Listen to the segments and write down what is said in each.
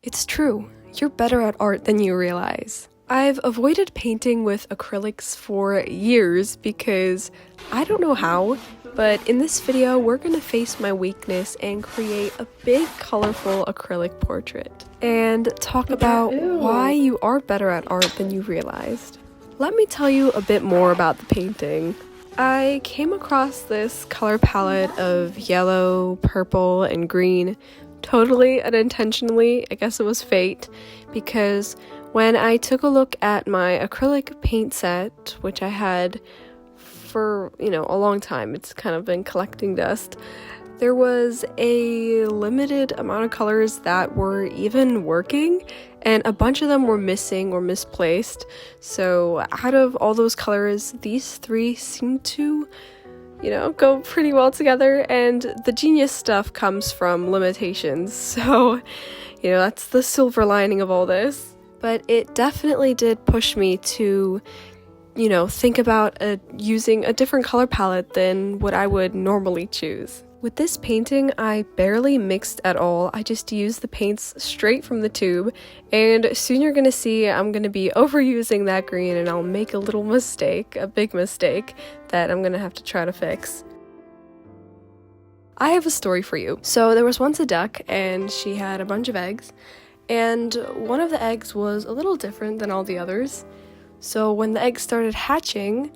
It's true, you're better at art than you realize. I've avoided painting with acrylics for years because I don't know how, but in this video we're gonna face my weakness and create a big colorful acrylic portrait and talk about why you are better at art than you realized. Let me tell you a bit more about the painting. I came across this color palette of yellow, purple, and green totally unintentionally. I guess it was fate, because when I took a look at my acrylic paint set, which I had for, a long time, it's kind of been collecting dust, there was a limited amount of colors that were even working, and a bunch of them were missing or misplaced. So out of all those colors, these three seemed to go pretty well together, and the genius stuff comes from limitations. So, that's the silver lining of all this. But it definitely did push me to, think about using a different color palette than what I would normally choose. With this painting, I barely mixed at all. I just used the paints straight from the tube, and soon you're gonna see I'm gonna be overusing that green and I'll make a little mistake, a big mistake, that I'm gonna have to try to fix. I have a story for you. So there was once a duck, and she had a bunch of eggs, and one of the eggs was a little different than all the others. So when the eggs started hatching,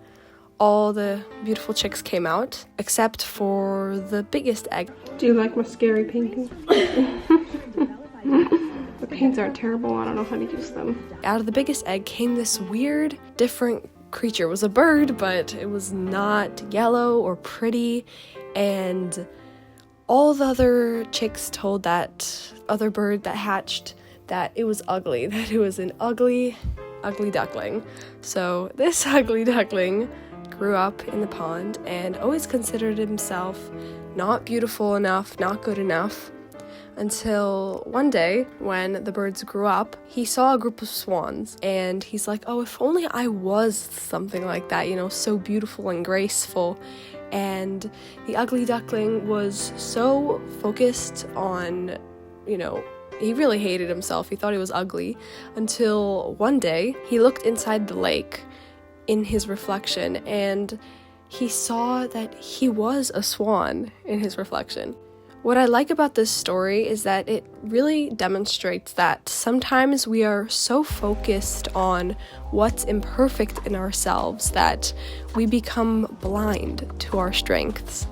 all the beautiful chicks came out, except for the biggest egg. Do you like my scary painting? The paints aren't terrible, I don't know how to use them. Out of the biggest egg came this weird, different creature. It was a bird, but it was not yellow or pretty, and all the other chicks told that other bird that hatched that it was ugly, that it was an ugly duckling. So this ugly duckling grew up in the pond and always considered himself not beautiful enough, not good enough, until one day when the birds grew up, he saw a group of swans, and he's like, oh, if only I was something like that, so beautiful and graceful. And the ugly duckling was so focused on, he really hated himself. He thought he was ugly, until one day he looked inside the lake in his reflection, and he saw that he was a swan in his reflection. What I like about this story is that it really demonstrates that sometimes we are so focused on what's imperfect in ourselves that we become blind to our strengths.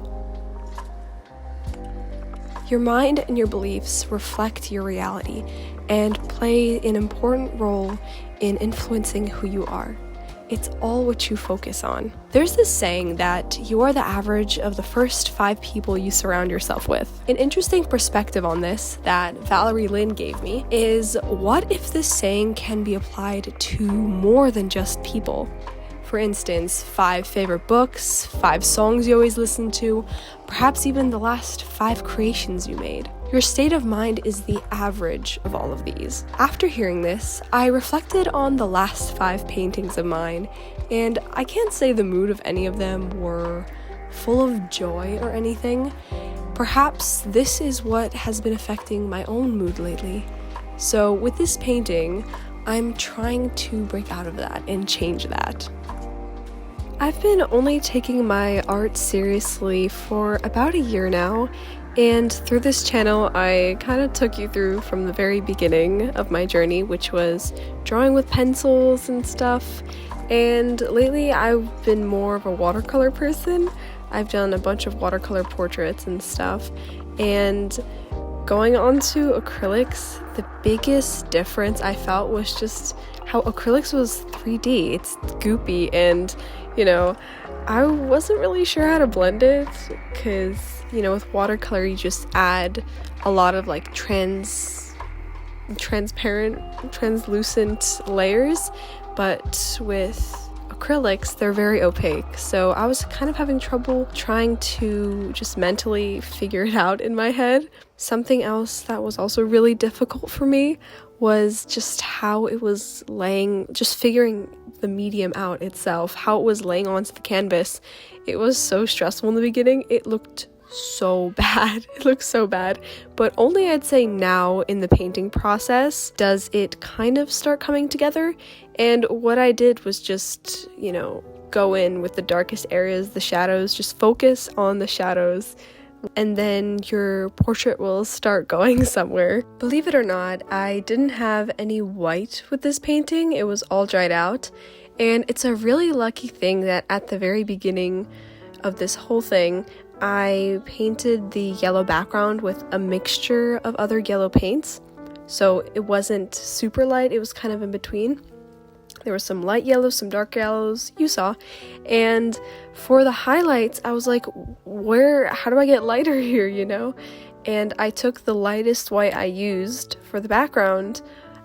Your mind and your beliefs reflect your reality and play an important role in influencing who you are. It's all what you focus on. There's this saying that you are the average of the first 5 people you surround yourself with. An interesting perspective on this that Valerie Lin gave me is, what if this saying can be applied to more than just people? For instance, 5 favorite books, 5 songs you always listen to, perhaps even the last 5 creations you made. Your state of mind is the average of all of these. After hearing this, I reflected on the last 5 paintings of mine, and I can't say the mood of any of them were full of joy or anything. Perhaps this is what has been affecting my own mood lately. So with this painting, I'm trying to break out of that and change that. I've been only taking my art seriously for about a year now, and through this channel I kind of took you through from the very beginning of my journey, which was drawing with pencils and stuff, and lately I've been more of a watercolor person. I've done a bunch of watercolor portraits and stuff, and going on to acrylics, the biggest difference I felt was just how acrylics was 3D. It's goopy, and I wasn't really sure how to blend it, because with watercolor you just add a lot of like transparent, translucent layers, but with acrylics they're very opaque. So I was kind of having trouble trying to just mentally figure it out in my head. Something else that was also really difficult for me was just how it was laying, just figuring the medium out itself, how it was laying onto the canvas. It was so stressful in the beginning. It looked so bad. It looks so bad. But only I'd say now in the painting process does it kind of start coming together. And what I did was just, go in with the darkest areas, the shadows, just focus on the shadows, and then your portrait will start going somewhere. Believe it or not, I didn't have any white with this painting. It was all dried out. And it's a really lucky thing that at the very beginning of this whole thing, I painted the yellow background with a mixture of other yellow paints. So it wasn't super light, it was kind of in between. There was some light yellows, some dark yellows, you saw. And for the highlights, I was like, how do I get lighter here, And I took the lightest white I used for the background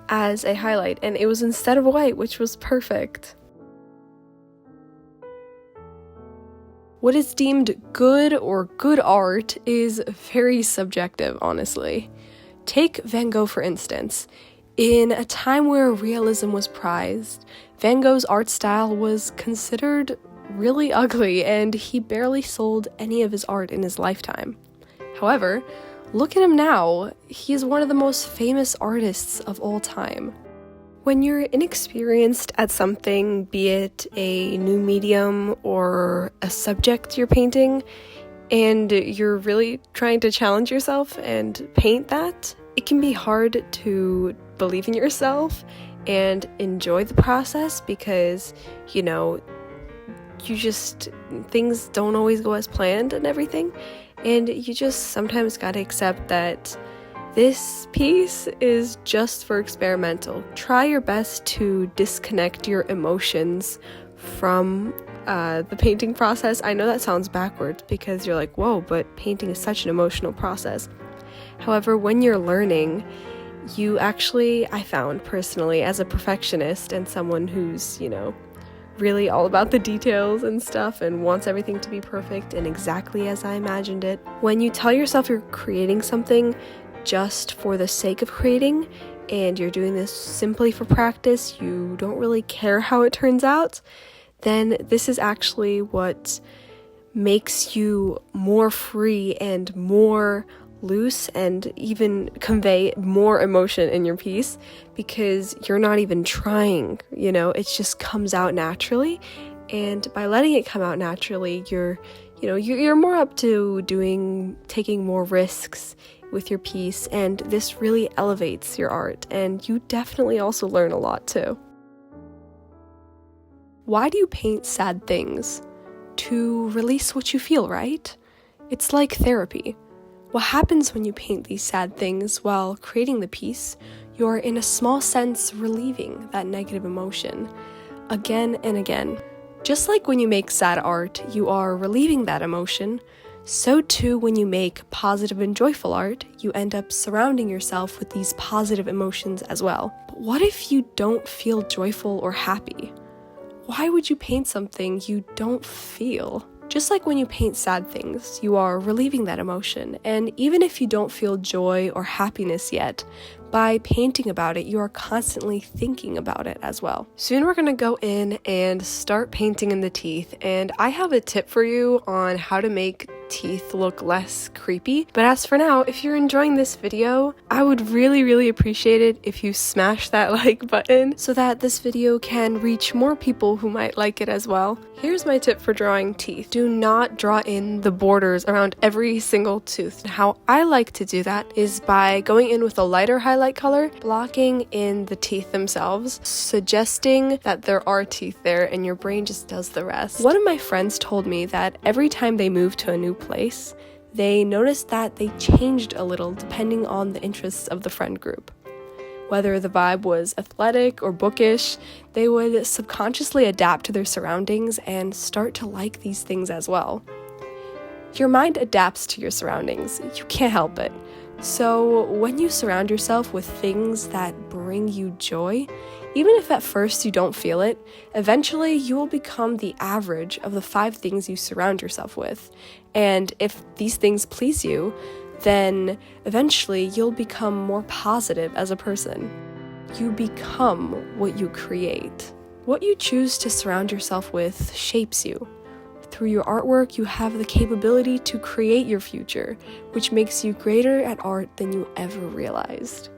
as a highlight, and it was instead of white, which was perfect. What is deemed good or good art is very subjective, honestly. Take Van Gogh, for instance. In a time where realism was prized, Van Gogh's art style was considered really ugly, and he barely sold any of his art in his lifetime. However, look at him now. He is one of the most famous artists of all time. When you're inexperienced at something, be it a new medium or a subject you're painting, and you're really trying to challenge yourself and paint that, it can be hard to believe in yourself and enjoy the process because, things don't always go as planned and everything, and you just sometimes gotta accept that this piece is just for experimental. Try your best to disconnect your emotions from the painting process. I know that sounds backwards because you're like, whoa, but painting is such an emotional process. However, when you're learning, you actually, I found personally, as a perfectionist and someone who's, really all about the details and stuff and wants everything to be perfect and exactly as I imagined it, when you tell yourself you're creating something just for the sake of creating and you're doing this simply for practice, you don't really care how it turns out, then this is actually what makes you more free and more loose and even convey more emotion in your piece because you're not even trying, it just comes out naturally. And by letting it come out naturally, you're more up to taking more risks with your piece, and this really elevates your art, and you definitely also learn a lot too. Why do you paint sad things? To release what you feel, right? It's like therapy. What happens when you paint these sad things while creating the piece, you're in a small sense relieving that negative emotion again and again. Just like when you make sad art, you are relieving that emotion, so too when you make positive and joyful art, you end up surrounding yourself with these positive emotions as well. But what if you don't feel joyful or happy? Why would you paint something you don't feel? Just like when you paint sad things, you are relieving that emotion, and even if you don't feel joy or happiness yet, by painting about it, you are constantly thinking about it as well. Soon we're gonna go in and start painting in the teeth, and I have a tip for you on how to make teeth look less creepy. But as for now, if you're enjoying this video, I would really appreciate it if you smash that like button so that this video can reach more people who might like it as well. Here's my tip for drawing teeth. Do not draw in the borders around every single tooth. How I like to do that is by going in with a lighter highlight color, blocking in the teeth themselves, suggesting that there are teeth there, and your brain just does the rest. One of my friends told me that every time they move to a new place, they noticed that they changed a little depending on the interests of the friend group. Whether the vibe was athletic or bookish, they would subconsciously adapt to their surroundings and start to like these things as well. Your mind adapts to your surroundings. You can't help it. So when you surround yourself with things that bring you joy, even if at first you don't feel it, eventually you will become the average of the 5 things you surround yourself with. And if these things please you, then eventually you'll become more positive as a person. You become what you create. What you choose to surround yourself with shapes you. Through your artwork, you have the capability to create your future, which makes you greater at art than you ever realized.